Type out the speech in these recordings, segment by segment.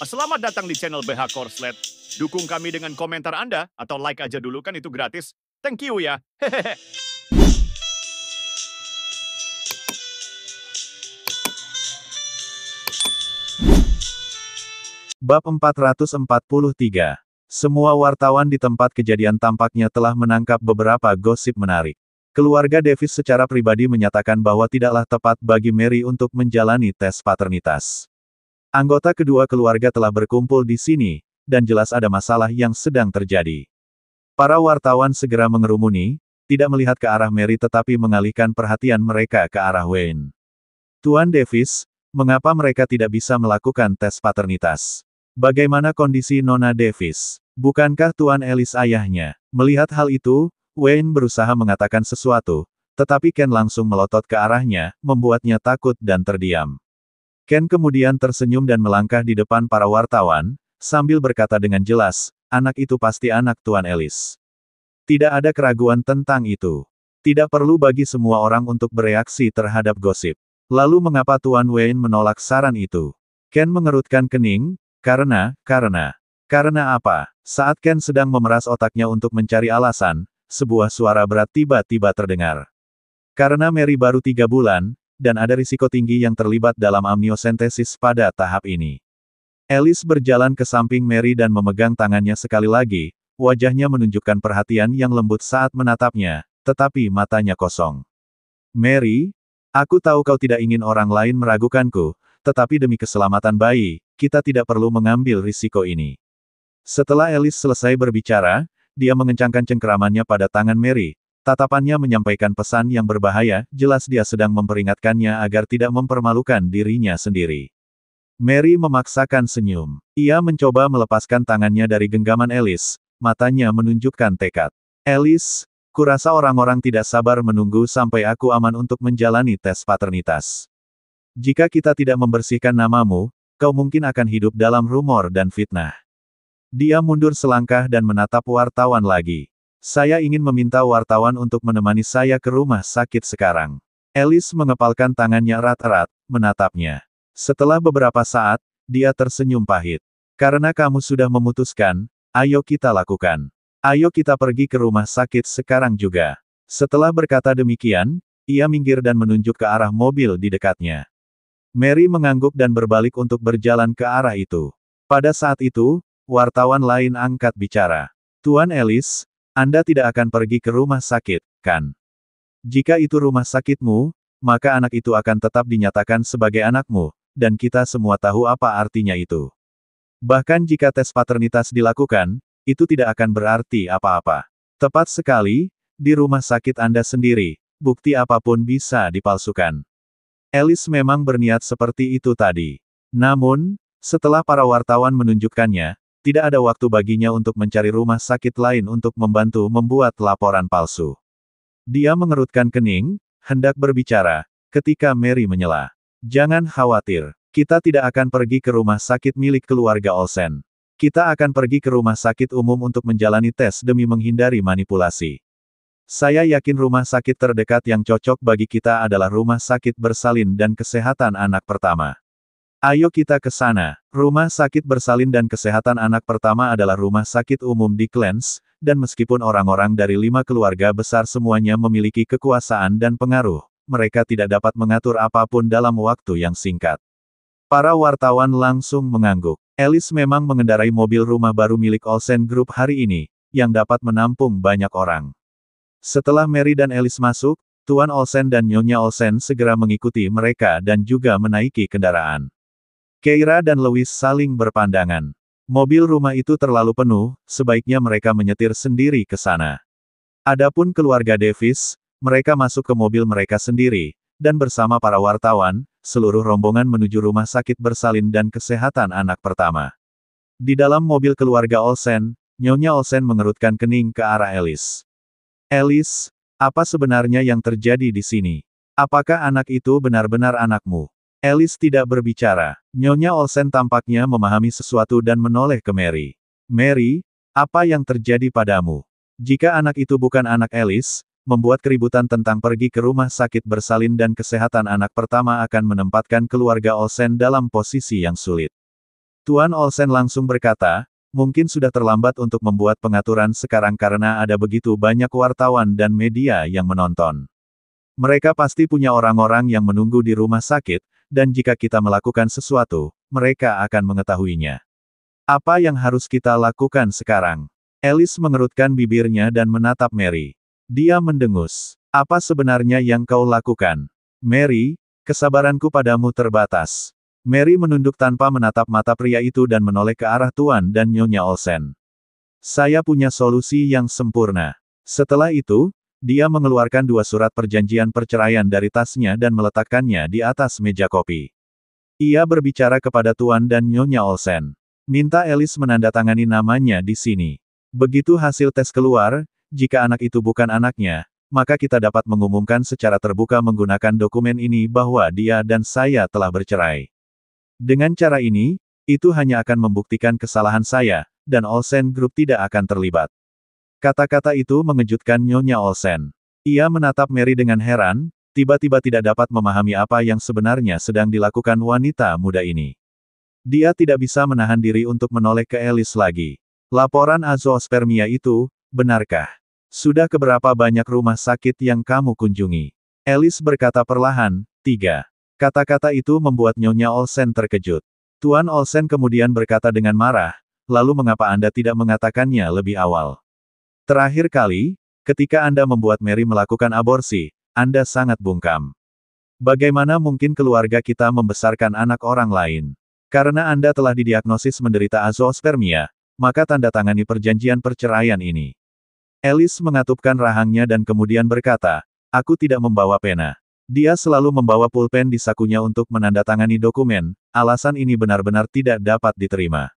Selamat datang di channel BH Korslet. Dukung kami dengan komentar Anda, atau like aja dulu kan itu gratis. Thank you ya. Hehehe. Bab 443. Semua wartawan di tempat kejadian tampaknya telah menangkap beberapa gosip menarik. Keluarga Davis secara pribadi menyatakan bahwa tidaklah tepat bagi Mary untuk menjalani tes paternitas. Anggota kedua keluarga telah berkumpul di sini, dan jelas ada masalah yang sedang terjadi. Para wartawan segera mengerumuni, tidak melihat ke arah Mary tetapi mengalihkan perhatian mereka ke arah Wayne. Tuan Davis, mengapa mereka tidak bisa melakukan tes paternitas? Bagaimana kondisi Nona Davis? Bukankah Tuan Ellis ayahnya? Melihat hal itu, Wayne berusaha mengatakan sesuatu, tetapi Ken langsung melotot ke arahnya, membuatnya takut dan terdiam. Ken kemudian tersenyum dan melangkah di depan para wartawan, sambil berkata dengan jelas, anak itu pasti anak Tuan Ellis. Tidak ada keraguan tentang itu. Tidak perlu bagi semua orang untuk bereaksi terhadap gosip. Lalu mengapa Tuan Wayne menolak saran itu? Ken mengerutkan kening, karena apa? Saat Ken sedang memeras otaknya untuk mencari alasan, sebuah suara berat tiba-tiba terdengar. Karena Mary baru 3 bulan, dan ada risiko tinggi yang terlibat dalam amniosentesis pada tahap ini. Ellis berjalan ke samping Mary dan memegang tangannya sekali lagi, wajahnya menunjukkan perhatian yang lembut saat menatapnya, tetapi matanya kosong. Mary, aku tahu kau tidak ingin orang lain meragukanku, tetapi demi keselamatan bayi, kita tidak perlu mengambil risiko ini. Setelah Ellis selesai berbicara, dia mengencangkan cengkeramannya pada tangan Mary. Tatapannya menyampaikan pesan yang berbahaya, jelas dia sedang memperingatkannya agar tidak mempermalukan dirinya sendiri. Mary memaksakan senyum. Ia mencoba melepaskan tangannya dari genggaman Ellis, matanya menunjukkan tekad. Ellis, kurasa orang-orang tidak sabar menunggu sampai aku aman untuk menjalani tes paternitas. Jika kita tidak membersihkan namamu, kau mungkin akan hidup dalam rumor dan fitnah. Dia mundur selangkah dan menatap wartawan lagi. Saya ingin meminta wartawan untuk menemani saya ke rumah sakit sekarang. Ellis mengepalkan tangannya erat-erat, menatapnya. Setelah beberapa saat, dia tersenyum pahit. Karena kamu sudah memutuskan, ayo kita lakukan. Ayo kita pergi ke rumah sakit sekarang juga. Setelah berkata demikian, ia minggir dan menunjuk ke arah mobil di dekatnya. Mary mengangguk dan berbalik untuk berjalan ke arah itu. Pada saat itu, wartawan lain angkat bicara. Tuan Ellis, Anda tidak akan pergi ke rumah sakit, kan? Jika itu rumah sakitmu, maka anak itu akan tetap dinyatakan sebagai anakmu, dan kita semua tahu apa artinya itu. Bahkan jika tes paternitas dilakukan, itu tidak akan berarti apa-apa. Tepat sekali, di rumah sakit Anda sendiri, bukti apapun bisa dipalsukan. Ellis memang berniat seperti itu tadi. Namun, setelah para wartawan menunjukkannya, tidak ada waktu baginya untuk mencari rumah sakit lain untuk membantu membuat laporan palsu. Dia mengerutkan kening, hendak berbicara, ketika Mary menyela. Jangan khawatir, kita tidak akan pergi ke rumah sakit milik keluarga Olsen. Kita akan pergi ke rumah sakit umum untuk menjalani tes demi menghindari manipulasi. Saya yakin rumah sakit terdekat yang cocok bagi kita adalah Rumah Sakit Bersalin dan Kesehatan Anak Pertama. Ayo kita ke sana. Rumah Sakit Bersalin dan Kesehatan Anak Pertama adalah rumah sakit umum di Glens, dan meskipun orang-orang dari 5 keluarga besar semuanya memiliki kekuasaan dan pengaruh, mereka tidak dapat mengatur apapun dalam waktu yang singkat. Para wartawan langsung mengangguk. Ellis memang mengendarai mobil rumah baru milik Olsen Group hari ini, yang dapat menampung banyak orang. Setelah Mary dan Ellis masuk, Tuan Olsen dan Nyonya Olsen segera mengikuti mereka dan juga menaiki kendaraan. Keira dan Lewis saling berpandangan. Mobil rumah itu terlalu penuh, sebaiknya mereka menyetir sendiri ke sana. Adapun keluarga Davis, mereka masuk ke mobil mereka sendiri, dan bersama para wartawan, seluruh rombongan menuju Rumah Sakit Bersalin dan Kesehatan Anak Pertama. Di dalam mobil keluarga Olsen, Nyonya Olsen mengerutkan kening ke arah Ellis. Ellis, apa sebenarnya yang terjadi di sini? Apakah anak itu benar-benar anakmu? Ellis tidak berbicara. Nyonya Olsen tampaknya memahami sesuatu dan menoleh ke Mary. Mary, apa yang terjadi padamu? Jika anak itu bukan anak Ellis, membuat keributan tentang pergi ke rumah sakit bersalin dan kesehatan anak pertama akan menempatkan keluarga Olsen dalam posisi yang sulit. Tuan Olsen langsung berkata, mungkin sudah terlambat untuk membuat pengaturan sekarang karena ada begitu banyak wartawan dan media yang menonton. Mereka pasti punya orang-orang yang menunggu di rumah sakit, dan jika kita melakukan sesuatu, mereka akan mengetahuinya. Apa yang harus kita lakukan sekarang? Alice mengerutkan bibirnya dan menatap Mary. Dia mendengus. Apa sebenarnya yang kau lakukan? Mary, kesabaranku padamu terbatas. Mary menunduk tanpa menatap mata pria itu dan menoleh ke arah Tuan dan Nyonya Olsen. Saya punya solusi yang sempurna. Setelah itu, dia mengeluarkan 2 surat perjanjian perceraian dari tasnya dan meletakkannya di atas meja kopi. Ia berbicara kepada Tuan dan Nyonya Olsen. Minta Alice menandatangani namanya di sini. Begitu hasil tes keluar, jika anak itu bukan anaknya, maka kita dapat mengumumkan secara terbuka menggunakan dokumen ini bahwa dia dan saya telah bercerai. Dengan cara ini, itu hanya akan membuktikan kesalahan saya, dan Olsen Group tidak akan terlibat. Kata-kata itu mengejutkan Nyonya Olsen. Ia menatap Mary dengan heran, tiba-tiba tidak dapat memahami apa yang sebenarnya sedang dilakukan wanita muda ini. Dia tidak bisa menahan diri untuk menoleh ke Alice lagi. Laporan azoospermia itu, benarkah? Sudah keberapa banyak rumah sakit yang kamu kunjungi? Alice berkata perlahan, 3. Kata-kata itu membuat Nyonya Olsen terkejut. Tuan Olsen kemudian berkata dengan marah, lalu mengapa Anda tidak mengatakannya lebih awal? Terakhir kali, ketika Anda membuat Mary melakukan aborsi, Anda sangat bungkam. Bagaimana mungkin keluarga kita membesarkan anak orang lain? Karena Anda telah didiagnosis menderita azoospermia, maka tanda tangani perjanjian perceraian ini. Alice mengatupkan rahangnya dan kemudian berkata, aku tidak membawa pena. Dia selalu membawa pulpen di sakunya untuk menandatangani dokumen, alasan ini benar-benar tidak dapat diterima.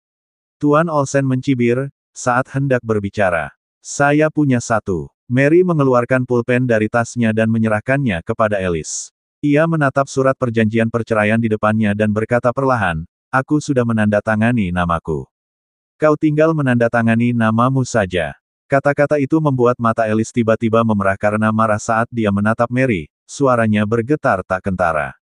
Tuan Olsen mencibir, saat hendak berbicara. Saya punya 1. Mary mengeluarkan pulpen dari tasnya dan menyerahkannya kepada Alice. Ia menatap surat perjanjian perceraian di depannya dan berkata perlahan, aku sudah menandatangani namaku. Kau tinggal menandatangani namamu saja. Kata-kata itu membuat mata Alice tiba-tiba memerah karena marah saat dia menatap Mary. Suaranya bergetar tak kentara.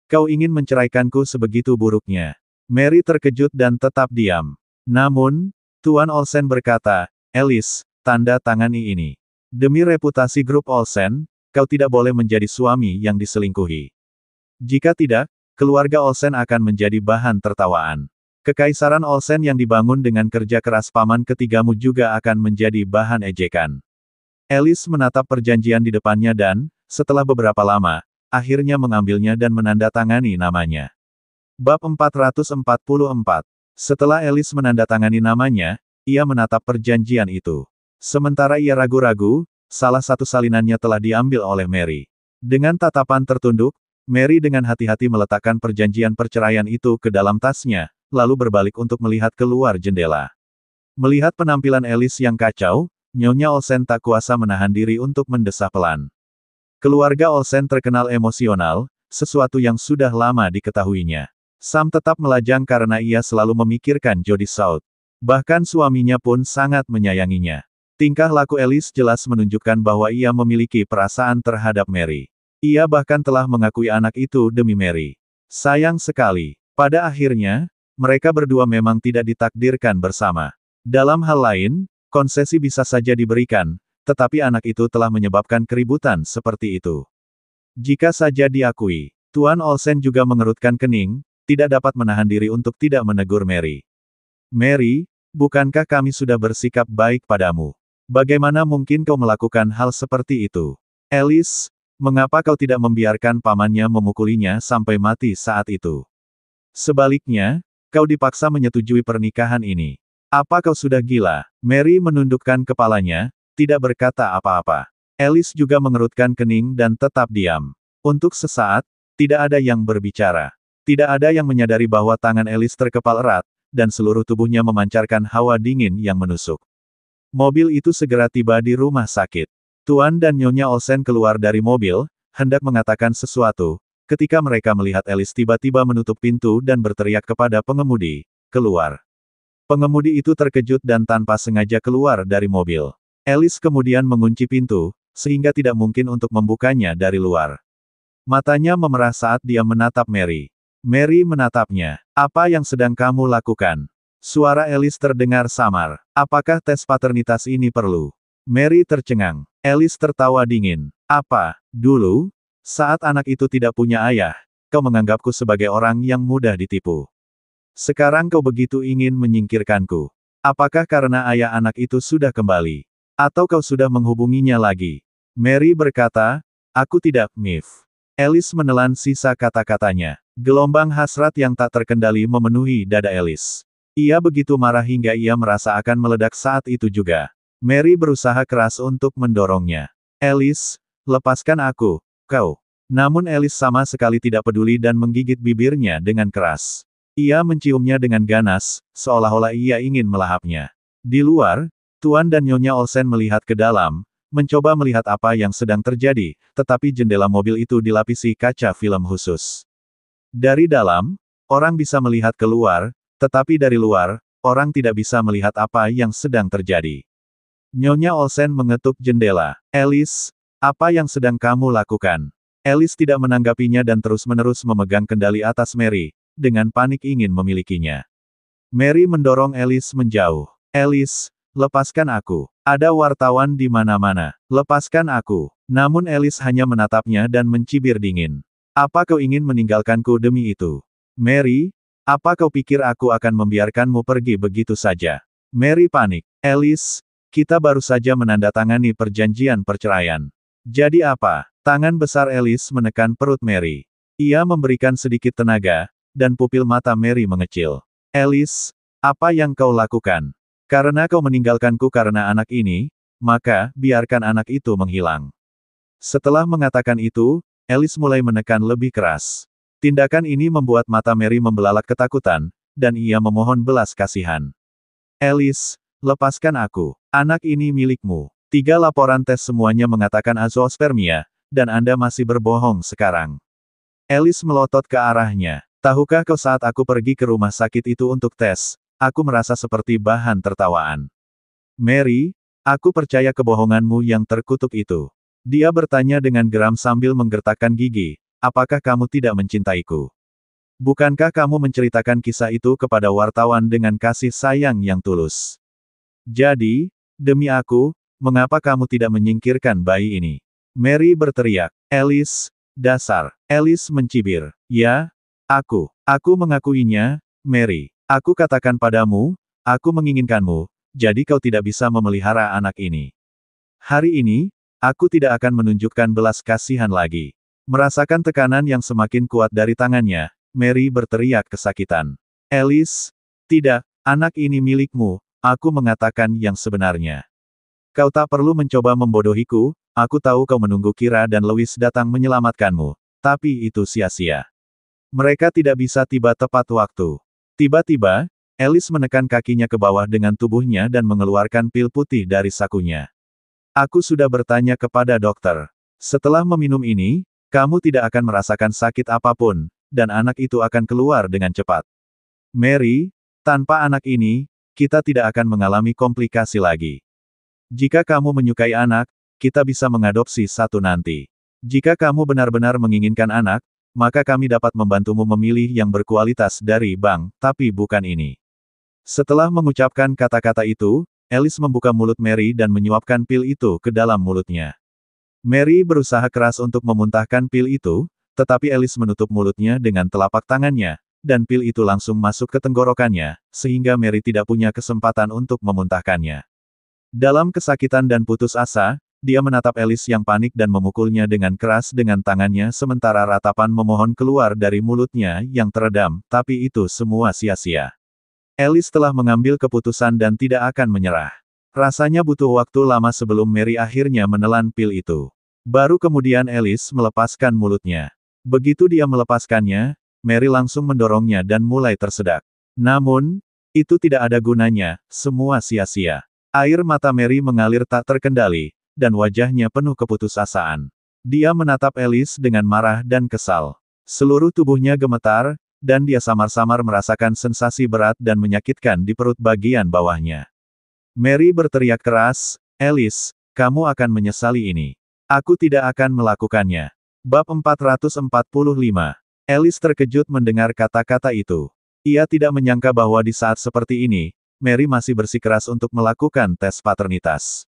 Kau ingin menceraikanku sebegitu buruknya. Mary terkejut dan tetap diam. Namun, Tuan Olsen berkata, Alice, tanda tangani ini. Demi reputasi grup Olsen, kau tidak boleh menjadi suami yang diselingkuhi. Jika tidak, keluarga Olsen akan menjadi bahan tertawaan. Kekaisaran Olsen yang dibangun dengan kerja keras paman ketigamu juga akan menjadi bahan ejekan. Alice menatap perjanjian di depannya dan, setelah beberapa lama, akhirnya mengambilnya dan menandatangani namanya. Bab 444. Setelah Alice menandatangani namanya, ia menatap perjanjian itu. Sementara ia ragu-ragu, salah satu salinannya telah diambil oleh Mary. Dengan tatapan tertunduk, Mary dengan hati-hati meletakkan perjanjian perceraian itu ke dalam tasnya, lalu berbalik untuk melihat keluar jendela. Melihat penampilan Alice yang kacau, Nyonya Olsen tak kuasa menahan diri untuk mendesah pelan. Keluarga Olsen terkenal emosional, sesuatu yang sudah lama diketahuinya. Sam tetap melajang karena ia selalu memikirkan Jody South. Bahkan suaminya pun sangat menyayanginya. Tingkah laku Alice jelas menunjukkan bahwa ia memiliki perasaan terhadap Mary. Ia bahkan telah mengakui anak itu demi Mary. Sayang sekali. Pada akhirnya, mereka berdua memang tidak ditakdirkan bersama. Dalam hal lain, konsesi bisa saja diberikan, tetapi anak itu telah menyebabkan keributan seperti itu. Jika saja diakui, Tuan Olsen juga mengerutkan kening, tidak dapat menahan diri untuk tidak menegur Mary. Mary, bukankah kami sudah bersikap baik padamu? Bagaimana mungkin kau melakukan hal seperti itu? Alice, mengapa kau tidak membiarkan pamannya memukulinya sampai mati saat itu? Sebaliknya, kau dipaksa menyetujui pernikahan ini. Apa kau sudah gila? Mary menundukkan kepalanya, tidak berkata apa-apa. Alice juga mengerutkan kening dan tetap diam. Untuk sesaat, tidak ada yang berbicara. Tidak ada yang menyadari bahwa tangan Alice terkepal erat, dan seluruh tubuhnya memancarkan hawa dingin yang menusuk. Mobil itu segera tiba di rumah sakit. Tuan dan Nyonya Olsen keluar dari mobil, hendak mengatakan sesuatu, ketika mereka melihat Alice tiba-tiba menutup pintu dan berteriak kepada pengemudi, keluar. Pengemudi itu terkejut dan tanpa sengaja keluar dari mobil. Alice kemudian mengunci pintu, sehingga tidak mungkin untuk membukanya dari luar. Matanya memerah saat dia menatap Mary. Mary menatapnya. Apa yang sedang kamu lakukan? Suara Alice terdengar samar. Apakah tes paternitas ini perlu? Mary tercengang. Alice tertawa dingin. Apa? Dulu? Saat anak itu tidak punya ayah, kau menganggapku sebagai orang yang mudah ditipu. Sekarang kau begitu ingin menyingkirkanku. Apakah karena ayah anak itu sudah kembali? Atau kau sudah menghubunginya lagi? Mary berkata, aku tidak, Miff. Alice menelan sisa kata-katanya. Gelombang hasrat yang tak terkendali memenuhi dada Alice. Ia begitu marah hingga ia merasa akan meledak saat itu juga. Mary berusaha keras untuk mendorongnya. Alice, lepaskan aku, kau. Namun Alice sama sekali tidak peduli dan menggigit bibirnya dengan keras. Ia menciumnya dengan ganas, seolah-olah ia ingin melahapnya. Di luar, Tuan dan Nyonya Olsen melihat ke dalam, mencoba melihat apa yang sedang terjadi, tetapi jendela mobil itu dilapisi kaca film khusus. Dari dalam, orang bisa melihat keluar, tetapi dari luar, orang tidak bisa melihat apa yang sedang terjadi. Nyonya Olsen mengetuk jendela. Alice, apa yang sedang kamu lakukan? Alice tidak menanggapinya dan terus-menerus memegang kendali atas Mary, dengan panik ingin memilikinya. Mary mendorong Alice menjauh. Alice, lepaskan aku. Ada wartawan di mana-mana. Lepaskan aku. Namun Alice hanya menatapnya dan mencibir dingin. Apa kau ingin meninggalkanku demi itu? Mary, apa kau pikir aku akan membiarkanmu pergi begitu saja? Mary panik. Alice, kita baru saja menandatangani perjanjian perceraian. Jadi apa? Tangan besar Alice menekan perut Mary. Ia memberikan sedikit tenaga, dan pupil mata Mary mengecil. Alice, apa yang kau lakukan? Karena kau meninggalkanku karena anak ini, maka, biarkan anak itu menghilang. Setelah mengatakan itu, Alice mulai menekan lebih keras. Tindakan ini membuat mata Mary membelalak ketakutan, dan ia memohon belas kasihan. Alice, lepaskan aku. Anak ini milikmu. 3 laporan tes semuanya mengatakan azoospermia, dan Anda masih berbohong sekarang. Alice melotot ke arahnya. Tahukah kau saat aku pergi ke rumah sakit itu untuk tes, aku merasa seperti bahan tertawaan. Mary, aku percaya kebohonganmu yang terkutuk itu. Dia bertanya dengan geram sambil menggertakkan gigi, apakah kamu tidak mencintaiku? Bukankah kamu menceritakan kisah itu kepada wartawan dengan kasih sayang yang tulus? Jadi, demi aku, mengapa kamu tidak menyingkirkan bayi ini? Mary berteriak. Alice, dasar. Alice mencibir. Ya, aku mengakuinya, Mary. Aku katakan padamu, aku menginginkanmu, jadi kau tidak bisa memelihara anak ini. Hari ini, aku tidak akan menunjukkan belas kasihan lagi. Merasakan tekanan yang semakin kuat dari tangannya, Mary berteriak kesakitan. Alice, tidak, anak ini milikmu, aku mengatakan yang sebenarnya. Kau tak perlu mencoba membodohiku, aku tahu kau menunggu Kira dan Louis datang menyelamatkanmu, tapi itu sia-sia. Mereka tidak bisa tiba tepat waktu. Tiba-tiba, Alice menekan kakinya ke bawah dengan tubuhnya dan mengeluarkan pil putih dari sakunya. Aku sudah bertanya kepada dokter. Setelah meminum ini, kamu tidak akan merasakan sakit apapun, dan anak itu akan keluar dengan cepat. Mary, tanpa anak ini, kita tidak akan mengalami komplikasi lagi. Jika kamu menyukai anak, kita bisa mengadopsi satu nanti. Jika kamu benar-benar menginginkan anak, maka kami dapat membantumu memilih yang berkualitas dari bank, tapi bukan ini. Setelah mengucapkan kata-kata itu, Alice membuka mulut Mary dan menyuapkan pil itu ke dalam mulutnya. Mary berusaha keras untuk memuntahkan pil itu, tetapi Alice menutup mulutnya dengan telapak tangannya, dan pil itu langsung masuk ke tenggorokannya, sehingga Mary tidak punya kesempatan untuk memuntahkannya. Dalam kesakitan dan putus asa, dia menatap Alice yang panik dan memukulnya dengan keras dengan tangannya sementara ratapan memohon keluar dari mulutnya yang teredam, tapi itu semua sia-sia. Alice telah mengambil keputusan dan tidak akan menyerah. Rasanya butuh waktu lama sebelum Mary akhirnya menelan pil itu. Baru kemudian Alice melepaskan mulutnya. Begitu dia melepaskannya, Mary langsung mendorongnya dan mulai tersedak. Namun, itu tidak ada gunanya, semua sia-sia. Air mata Mary mengalir tak terkendali, dan wajahnya penuh keputusasaan. Dia menatap Alice dengan marah dan kesal. Seluruh tubuhnya gemetar, dan dia samar-samar merasakan sensasi berat dan menyakitkan di perut bagian bawahnya. Mary berteriak keras, Alice, kamu akan menyesali ini. Aku tidak akan melakukannya. Bab 445. Alice terkejut mendengar kata-kata itu. Ia tidak menyangka bahwa di saat seperti ini, Mary masih bersikeras untuk melakukan tes paternitas.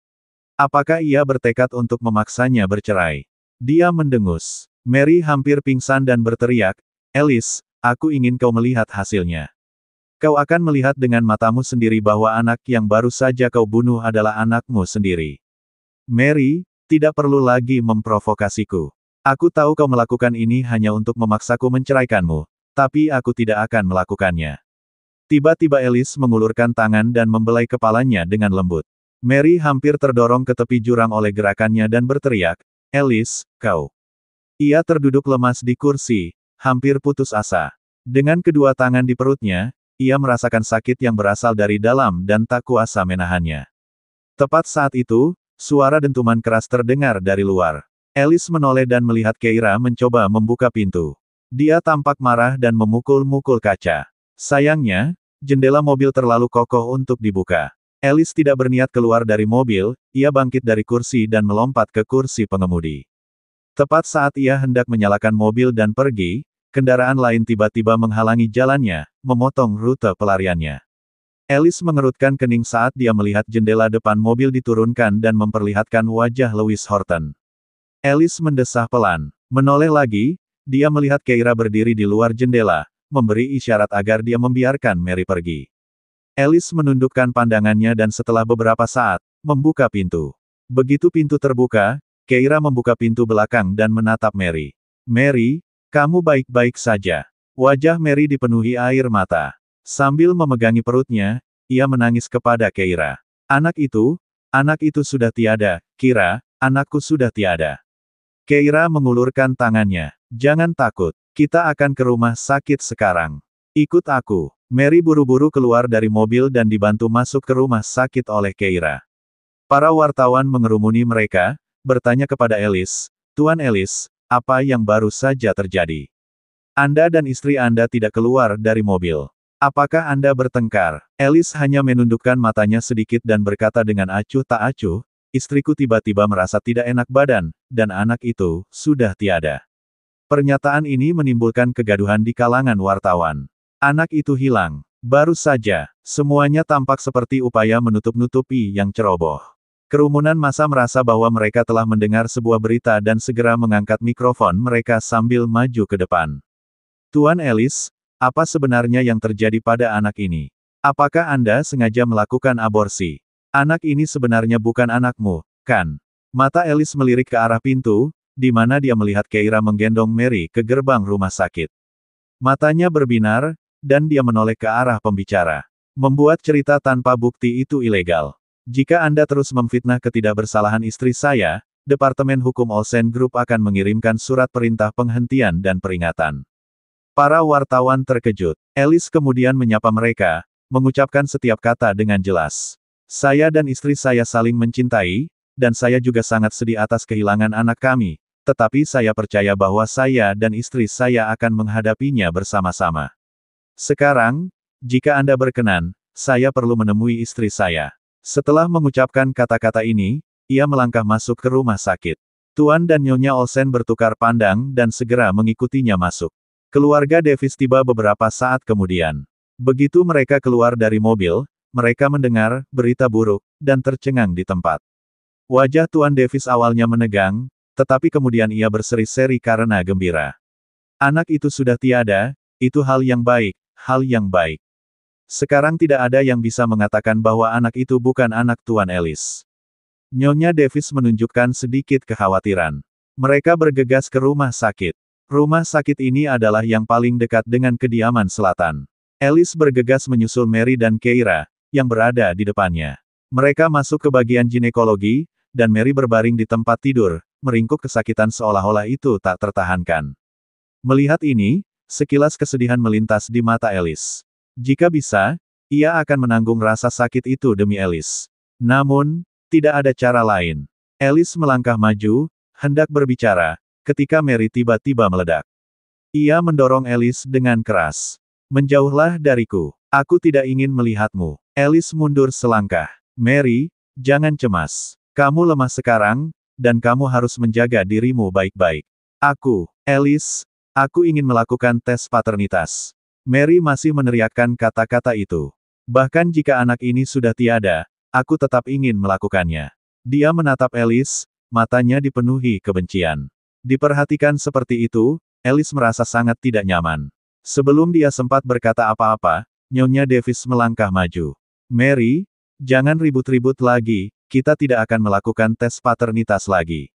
Apakah ia bertekad untuk memaksanya bercerai? Dia mendengus. Mary hampir pingsan dan berteriak, Alice, aku ingin kau melihat hasilnya. Kau akan melihat dengan matamu sendiri bahwa anak yang baru saja kau bunuh adalah anakmu sendiri. Mary, tidak perlu lagi memprovokasiku. Aku tahu kau melakukan ini hanya untuk memaksaku menceraikanmu, tapi aku tidak akan melakukannya. Tiba-tiba Alice mengulurkan tangan dan membelai kepalanya dengan lembut. Mary hampir terdorong ke tepi jurang oleh gerakannya dan berteriak, Alice, kau. Ia terduduk lemas di kursi, hampir putus asa. Dengan kedua tangan di perutnya, ia merasakan sakit yang berasal dari dalam dan tak kuasa menahannya. Tepat saat itu, suara dentuman keras terdengar dari luar. Alice menoleh dan melihat Keira mencoba membuka pintu. Dia tampak marah dan memukul-mukul kaca. Sayangnya, jendela mobil terlalu kokoh untuk dibuka. Alice tidak berniat keluar dari mobil, ia bangkit dari kursi dan melompat ke kursi pengemudi. Tepat saat ia hendak menyalakan mobil dan pergi, kendaraan lain tiba-tiba menghalangi jalannya, memotong rute pelariannya. Alice mengerutkan kening saat dia melihat jendela depan mobil diturunkan dan memperlihatkan wajah Lewis Horton. Alice mendesah pelan. Menoleh lagi, dia melihat Keira berdiri di luar jendela, memberi isyarat agar dia membiarkan Mary pergi. Alice menundukkan pandangannya dan setelah beberapa saat, membuka pintu. Begitu pintu terbuka, Keira membuka pintu belakang dan menatap Mary. Mary, kamu baik-baik saja. Wajah Mary dipenuhi air mata. Sambil memegangi perutnya, ia menangis kepada Keira. Anak itu sudah tiada, Kira, anakku sudah tiada. Keira mengulurkan tangannya. Jangan takut, kita akan ke rumah sakit sekarang. Ikut aku. Mary buru-buru keluar dari mobil dan dibantu masuk ke rumah sakit oleh Keira. Para wartawan mengerumuni mereka, bertanya kepada Alice, Tuan Alice, apa yang baru saja terjadi? Anda dan istri Anda tidak keluar dari mobil. Apakah Anda bertengkar? Alice hanya menundukkan matanya sedikit dan berkata dengan acuh tak acuh, istriku tiba-tiba merasa tidak enak badan, dan anak itu sudah tiada. Pernyataan ini menimbulkan kegaduhan di kalangan wartawan. Anak itu hilang. Baru saja, semuanya tampak seperti upaya menutup-nutupi yang ceroboh. Kerumunan massa merasa bahwa mereka telah mendengar sebuah berita dan segera mengangkat mikrofon mereka sambil maju ke depan. Tuan Alice, apa sebenarnya yang terjadi pada anak ini? Apakah Anda sengaja melakukan aborsi? Anak ini sebenarnya bukan anakmu, kan? Mata Alice melirik ke arah pintu, di mana dia melihat Keira menggendong Mary ke gerbang rumah sakit. Matanya berbinar, dan dia menoleh ke arah pembicara. Membuat cerita tanpa bukti itu ilegal. Jika Anda terus memfitnah ketidakbersalahan istri saya, Departemen Hukum Olsen Group akan mengirimkan surat perintah penghentian dan peringatan. Para wartawan terkejut. Alice kemudian menyapa mereka, mengucapkan setiap kata dengan jelas. Saya dan istri saya saling mencintai, dan saya juga sangat sedih atas kehilangan anak kami, tetapi saya percaya bahwa saya dan istri saya akan menghadapinya bersama-sama. Sekarang, jika Anda berkenan, saya perlu menemui istri saya. Setelah mengucapkan kata-kata ini, ia melangkah masuk ke rumah sakit. Tuan dan Nyonya Olsen bertukar pandang dan segera mengikutinya masuk. Keluarga Davis tiba beberapa saat kemudian. Begitu mereka keluar dari mobil, mereka mendengar berita buruk dan tercengang di tempat. Wajah Tuan Davis awalnya menegang, tetapi kemudian ia berseri-seri karena gembira. Anak itu sudah tiada, itu hal yang baik, hal yang baik. Sekarang tidak ada yang bisa mengatakan bahwa anak itu bukan anak Tuan Alice. Nyonya Davis menunjukkan sedikit kekhawatiran. Mereka bergegas ke rumah sakit. Rumah sakit ini adalah yang paling dekat dengan kediaman selatan. Alice bergegas menyusul Mary dan Keira, yang berada di depannya. Mereka masuk ke bagian ginekologi, dan Mary berbaring di tempat tidur, meringkuk kesakitan seolah-olah itu tak tertahankan. Melihat ini, sekilas kesedihan melintas di mata Alice. Jika bisa, ia akan menanggung rasa sakit itu demi Alice. Namun, tidak ada cara lain. Alice melangkah maju, hendak berbicara, ketika Mary tiba-tiba meledak. Ia mendorong Alice dengan keras. Menjauhlah dariku. Aku tidak ingin melihatmu. Alice mundur selangkah. Mary, jangan cemas. Kamu lemah sekarang, dan kamu harus menjaga dirimu baik-baik. Alice, Aku ingin melakukan tes paternitas. Mary masih meneriakkan kata-kata itu. Bahkan jika anak ini sudah tiada, aku tetap ingin melakukannya. Dia menatap Alice, matanya dipenuhi kebencian. Diperhatikan seperti itu, Alice merasa sangat tidak nyaman. Sebelum dia sempat berkata apa-apa, Nyonya Davis melangkah maju. Mary, jangan ribut-ribut lagi, kita tidak akan melakukan tes paternitas lagi.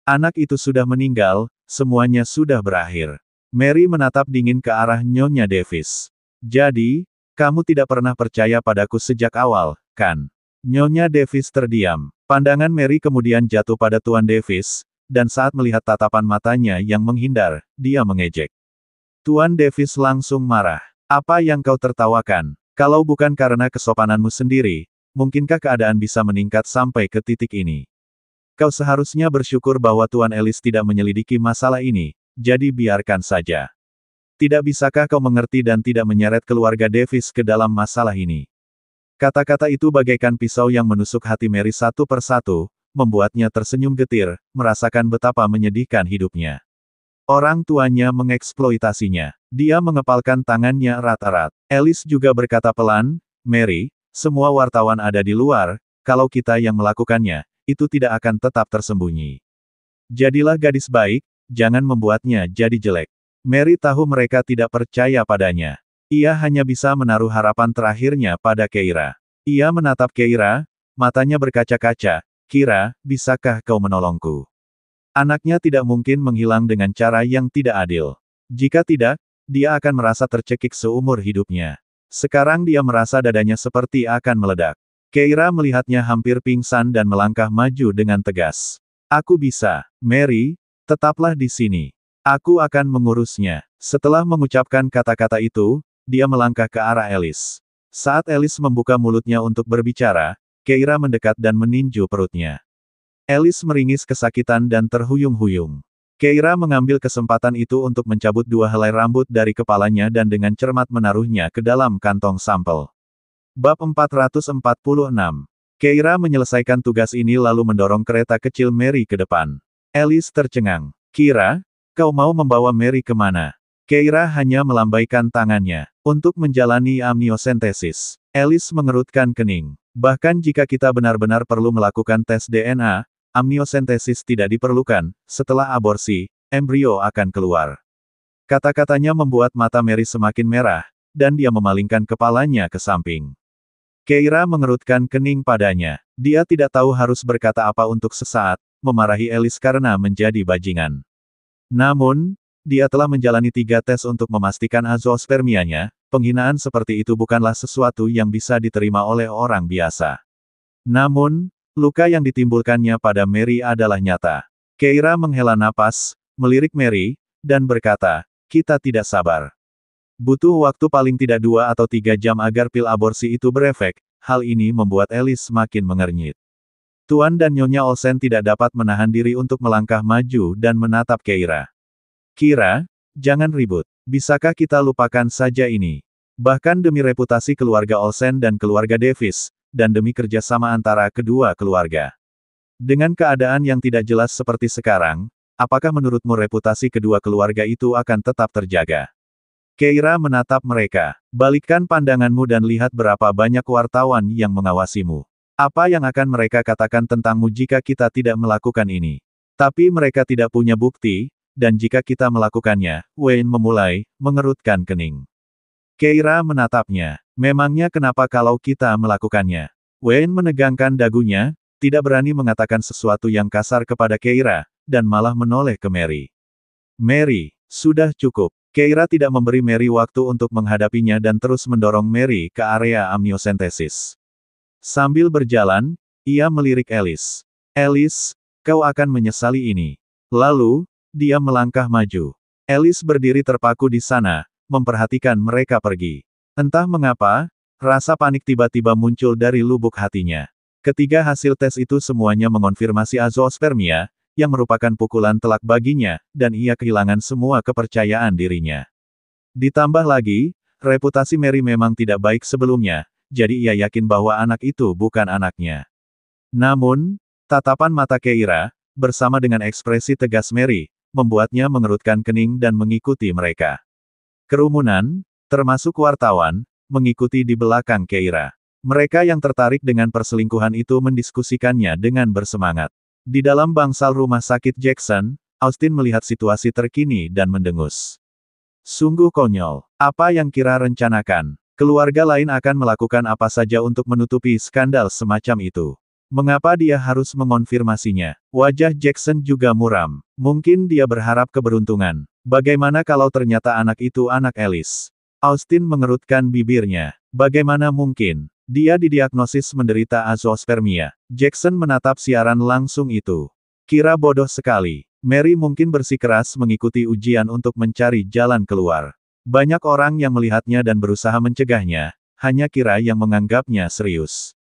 Anak itu sudah meninggal, semuanya sudah berakhir. Mary menatap dingin ke arah Nyonya Davis. Jadi, kamu tidak pernah percaya padaku sejak awal, kan? Nyonya Davis terdiam. Pandangan Mary kemudian jatuh pada Tuan Davis, dan saat melihat tatapan matanya yang menghindar, dia mengejek. Tuan Davis langsung marah. Apa yang kau tertawakan? Kalau bukan karena kesopananmu sendiri, mungkinkah keadaan bisa meningkat sampai ke titik ini? Kau seharusnya bersyukur bahwa Tuan Alice tidak menyelidiki masalah ini, jadi biarkan saja. Tidak bisakah kau mengerti dan tidak menyeret keluarga Davis ke dalam masalah ini? Kata-kata itu bagaikan pisau yang menusuk hati Mary satu persatu, membuatnya tersenyum getir, merasakan betapa menyedihkan hidupnya. Orang tuanya mengeksploitasinya. Dia mengepalkan tangannya erat-erat. Alice juga berkata pelan, Mary, semua wartawan ada di luar, kalau kita yang melakukannya, itu tidak akan tetap tersembunyi. Jadilah gadis baik, jangan membuatnya jadi jelek. Mary tahu mereka tidak percaya padanya. Ia hanya bisa menaruh harapan terakhirnya pada Keira. Ia menatap Keira, matanya berkaca-kaca, Kira, bisakah kau menolongku? Anaknya tidak mungkin menghilang dengan cara yang tidak adil. Jika tidak, dia akan merasa tercekik seumur hidupnya. Sekarang dia merasa dadanya seperti akan meledak. Keira melihatnya hampir pingsan dan melangkah maju dengan tegas. Aku bisa, Mary, tetaplah di sini. Aku akan mengurusnya. Setelah mengucapkan kata-kata itu, dia melangkah ke arah Alice. Saat Alice membuka mulutnya untuk berbicara, Keira mendekat dan meninju perutnya. Alice meringis kesakitan dan terhuyung-huyung. Keira mengambil kesempatan itu untuk mencabut 2 helai rambut dari kepalanya dan dengan cermat menaruhnya ke dalam kantong sampel. Bab 446. Keira menyelesaikan tugas ini lalu mendorong kereta kecil Mary ke depan. Alice tercengang. Kira, kau mau membawa Mary kemana? Keira hanya melambaikan tangannya. Untuk menjalani amniosentesis. Alice mengerutkan kening. Bahkan jika kita benar-benar perlu melakukan tes DNA, amniosentesis tidak diperlukan. Setelah aborsi, embrio akan keluar. Kata-katanya membuat mata Mary semakin merah, dan dia memalingkan kepalanya ke samping. Keira mengerutkan kening padanya. Dia tidak tahu harus berkata apa untuk sesaat, memarahi Alice karena menjadi bajingan. Namun, dia telah menjalani 3 tes untuk memastikan azoospermianya, penghinaan seperti itu bukanlah sesuatu yang bisa diterima oleh orang biasa. Namun, luka yang ditimbulkannya pada Mary adalah nyata. Keira menghela napas, melirik Mary, dan berkata, kita tidak sabar. Butuh waktu paling tidak 2 atau 3 jam agar pil aborsi itu berefek, hal ini membuat Alice semakin mengernyit. Tuan dan Nyonya Olsen tidak dapat menahan diri untuk melangkah maju dan menatap Keira. Kira, jangan ribut. Bisakah kita lupakan saja ini? Bahkan demi reputasi keluarga Olsen dan keluarga Davis, dan demi kerjasama antara kedua keluarga. Dengan keadaan yang tidak jelas seperti sekarang, apakah menurutmu reputasi kedua keluarga itu akan tetap terjaga? Keira menatap mereka. Balikkan pandanganmu dan lihat berapa banyak wartawan yang mengawasimu. Apa yang akan mereka katakan tentangmu jika kita tidak melakukan ini? Tapi mereka tidak punya bukti, dan jika kita melakukannya, Wayne memulai, mengerutkan kening. Keira menatapnya. Memangnya kenapa kalau kita melakukannya? Wayne menegangkan dagunya, tidak berani mengatakan sesuatu yang kasar kepada Keira, dan malah menoleh ke Mary. Mary, sudah cukup. Keira tidak memberi Mary waktu untuk menghadapinya dan terus mendorong Mary ke area amniosentesis. Sambil berjalan, ia melirik Alice. Alice, kau akan menyesali ini. Lalu, dia melangkah maju. Alice berdiri terpaku di sana, memperhatikan mereka pergi. Entah mengapa, rasa panik tiba-tiba muncul dari lubuk hatinya. Ketiga hasil tes itu semuanya mengonfirmasi azoospermia, yang merupakan pukulan telak baginya, dan ia kehilangan semua kepercayaan dirinya. Ditambah lagi, reputasi Mary memang tidak baik sebelumnya, jadi ia yakin bahwa anak itu bukan anaknya. Namun, tatapan mata Keira, bersama dengan ekspresi tegas Mary, membuatnya mengerutkan kening dan mengikuti mereka. Kerumunan, termasuk wartawan, mengikuti di belakang Keira. Mereka yang tertarik dengan perselingkuhan itu mendiskusikannya dengan bersemangat. Di dalam bangsal rumah sakit Jackson, Austin melihat situasi terkini dan mendengus. Sungguh konyol. Apa yang Kira rencanakan? Keluarga lain akan melakukan apa saja untuk menutupi skandal semacam itu. Mengapa dia harus mengonfirmasinya? Wajah Jackson juga muram. Mungkin dia berharap keberuntungan. Bagaimana kalau ternyata anak itu anak Alice? Austin mengerutkan bibirnya. Bagaimana mungkin? Dia didiagnosis menderita azoospermia. Jackson menatap siaran langsung itu. Kira bodoh sekali. Mary mungkin bersikeras mengikuti ujian untuk mencari jalan keluar. Banyak orang yang melihatnya dan berusaha mencegahnya, hanya Kira yang menganggapnya serius.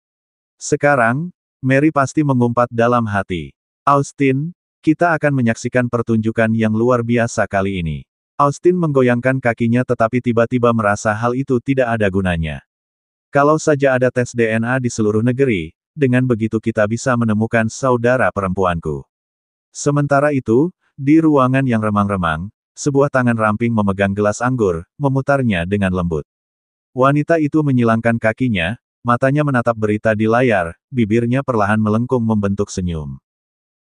Sekarang, Mary pasti mengumpat dalam hati. Austin, kita akan menyaksikan pertunjukan yang luar biasa kali ini. Austin menggoyangkan kakinya tetapi tiba-tiba merasa hal itu tidak ada gunanya. Kalau saja ada tes DNA di seluruh negeri, dengan begitu kita bisa menemukan saudara perempuanku. Sementara itu, di ruangan yang remang-remang, sebuah tangan ramping memegang gelas anggur, memutarnya dengan lembut. Wanita itu menyilangkan kakinya, matanya menatap berita di layar, bibirnya perlahan melengkung membentuk senyum.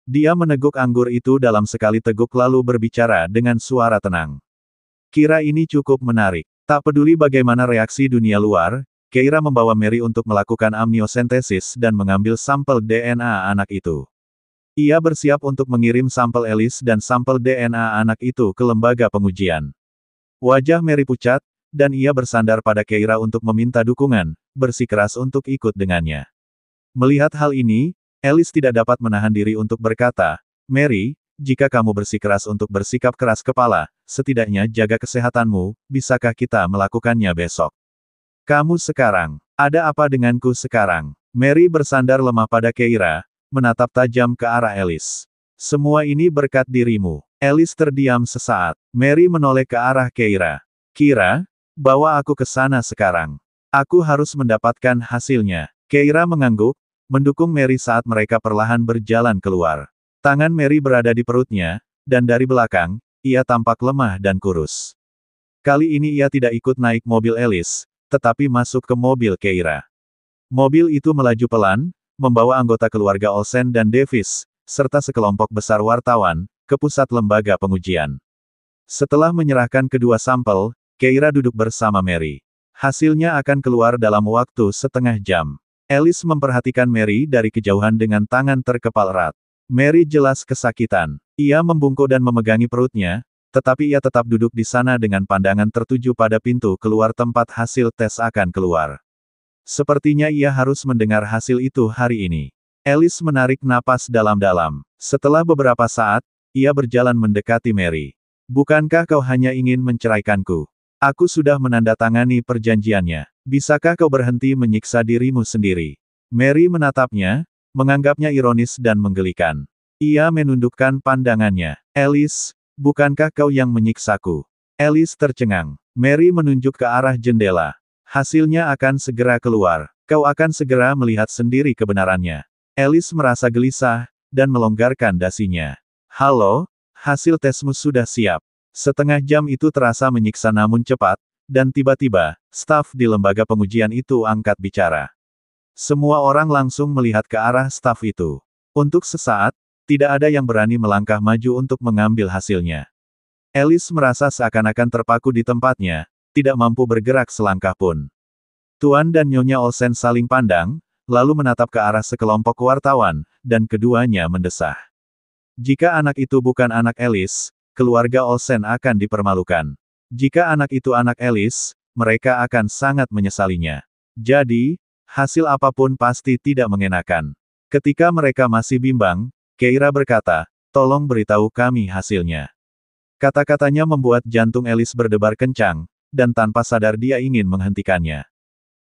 Dia meneguk anggur itu dalam sekali teguk lalu berbicara dengan suara tenang. Kira ini cukup menarik. Tak peduli bagaimana reaksi dunia luar, Keira membawa Mary untuk melakukan amniosentesis dan mengambil sampel DNA anak itu. Ia bersiap untuk mengirim sampel Alice dan sampel DNA anak itu ke lembaga pengujian. Wajah Mary pucat, dan ia bersandar pada Keira untuk meminta dukungan, bersikeras untuk ikut dengannya. Melihat hal ini, Alice tidak dapat menahan diri untuk berkata, Mary, jika kamu bersikeras untuk bersikap keras kepala, setidaknya jaga kesehatanmu, bisakah kita melakukannya besok? Kamu sekarang, ada apa denganku sekarang? Mary bersandar lemah pada Keira, menatap tajam ke arah Alice. Semua ini berkat dirimu. Alice terdiam sesaat. Mary menoleh ke arah Keira. Kira, bawa aku ke sana sekarang. Aku harus mendapatkan hasilnya. Keira mengangguk, mendukung Mary saat mereka perlahan berjalan keluar. Tangan Mary berada di perutnya, dan dari belakang, ia tampak lemah dan kurus. Kali ini ia tidak ikut naik mobil Alice, tetapi masuk ke mobil Keira. Mobil itu melaju pelan, membawa anggota keluarga Olsen dan Davis, serta sekelompok besar wartawan, ke pusat lembaga pengujian. Setelah menyerahkan kedua sampel, Keira duduk bersama Mary. Hasilnya akan keluar dalam waktu setengah jam. Alice memperhatikan Mary dari kejauhan dengan tangan terkepal erat. Mary jelas kesakitan. Ia membungkuk dan memegangi perutnya, tetapi ia tetap duduk di sana dengan pandangan tertuju pada pintu keluar tempat hasil tes akan keluar. Sepertinya ia harus mendengar hasil itu hari ini. Alice menarik napas dalam-dalam. Setelah beberapa saat, ia berjalan mendekati Mary. Bukankah kau hanya ingin menceraikanku? Aku sudah menandatangani perjanjiannya. Bisakah kau berhenti menyiksa dirimu sendiri? Mary menatapnya, menganggapnya ironis dan menggelikan. Ia menundukkan pandangannya. Alice, bukankah kau yang menyiksaku? Alice tercengang. Mary menunjuk ke arah jendela. Hasilnya akan segera keluar. Kau akan segera melihat sendiri kebenarannya. Alice merasa gelisah, dan melonggarkan dasinya. Halo, hasil tesmu sudah siap. Setengah jam itu terasa menyiksa namun cepat, dan tiba-tiba, staf di lembaga pengujian itu angkat bicara. Semua orang langsung melihat ke arah staf itu. Untuk sesaat, tidak ada yang berani melangkah maju untuk mengambil hasilnya. Alice merasa seakan-akan terpaku di tempatnya, tidak mampu bergerak selangkah pun. Tuan dan Nyonya Olsen saling pandang, lalu menatap ke arah sekelompok wartawan, dan keduanya mendesah. Jika anak itu bukan anak Alice, keluarga Olsen akan dipermalukan. Jika anak itu anak Alice, mereka akan sangat menyesalinya. Jadi, hasil apapun pasti tidak mengenakan. Ketika mereka masih bimbang, Keira berkata, tolong beritahu kami hasilnya. Kata-katanya membuat jantung Alice berdebar kencang, dan tanpa sadar dia ingin menghentikannya.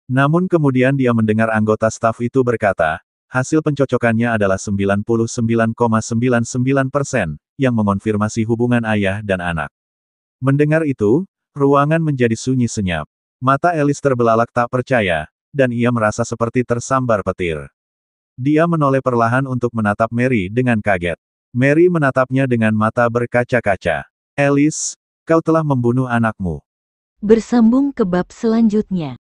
Namun kemudian dia mendengar anggota staf itu berkata, hasil pencocokannya adalah 99,99%, yang mengonfirmasi hubungan ayah dan anak. Mendengar itu, ruangan menjadi sunyi senyap. Mata Alice terbelalak tak percaya, dan ia merasa seperti tersambar petir. Dia menoleh perlahan untuk menatap Mary dengan kaget. Mary menatapnya dengan mata berkaca-kaca. Alice, kau telah membunuh anakmu. Bersambung ke bab selanjutnya.